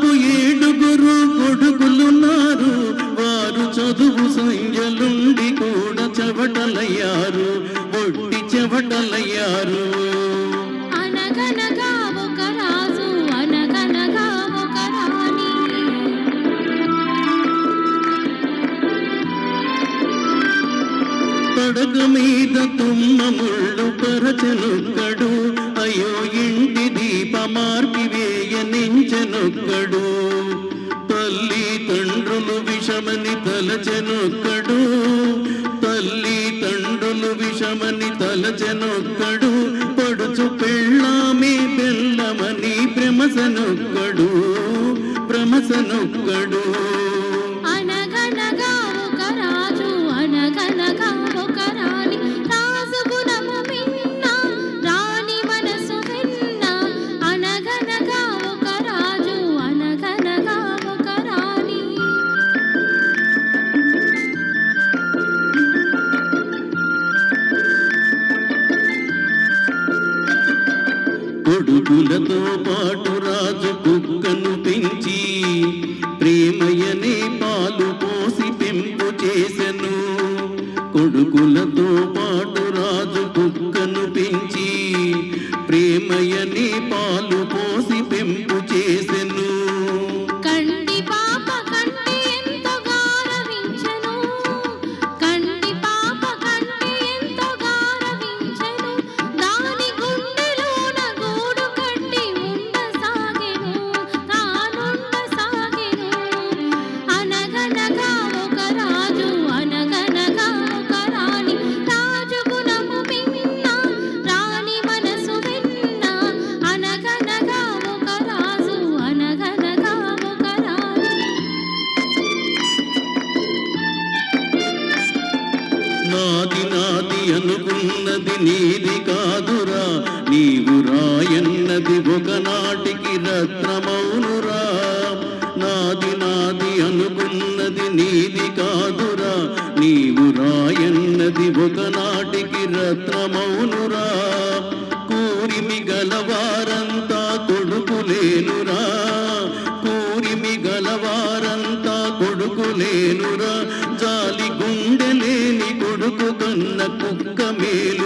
నాకు 7 కొడుకులున్నారు. వారు చదువు సంఖ్యలుండి కూడా చెవటలయ్యారు, ఒట్టి చెవటలయ్యారు. అనగనగా ఒక రాజు, అనగనగా ఒక రాణి. పడగ మీద తుమ్మ ముళ్ళు పరచనొక్కడు, అయ్యో ఇంటి దీపమార్పి వేయనించనొక్కడు. తల్లి తండ్రులు విషమని తలచెనొక్కడు, తల్లి తండ్రులు విషమని తలచెనొక్కడు. పడుచు పెళ్ళామే బెల్లమని భ్రమసనొక్కడు, భ్రమసనొక్కడు. అనగనగా ఒక రాజు, అనగనగా ఒక రాణి. రాజు గుణము మిన్న, రాణి మనసు విన్న. అనగనగా ఒక రాజు, అనగనగా ఒక రాణి. కొడుకులతో పాటు రాజు కుక్కను పెంచి ప్రేమయనే పాలు పోసి పెంపు చేసెను. కొడుకులతో పాటు రాజు కుక్కను పెంచి ప్రేమయనే పాలు పోసి పెంపు చేసెను. కంటి పాప కంటి ఎంతో గారవించెను, కంటి పాప కంటి ఎంతో గారవించెను. దాని గుండెలోన గూడు కట్టి ఉండసాగెను, తానుండసాగెను. అనగనగా ఒక రాజు, అనగనగా ఒక రాణి. రాజు గుణము మిన్న, రాణి మనసు విన్న. అనగనగా ఒక రాజు, అనగనగా ఒక రాణి. నాది నాది అనుకున్నది నీది కాదురా, నీవు రాయన్నది ఒకనాటికి రత్నమౌనురా. నాది నాది అనుకున్నది నీది కాదురా, నీవు రాయన్నది ఒకనాటికి రత్నమౌనురా. కూరిమి గలవారంతా కొడుకులేనురా, కూరిమి గలవారంతా కొడుకులేనురా. జాలి గుండెలేని కొడుకు కన్న కుక్క మేలు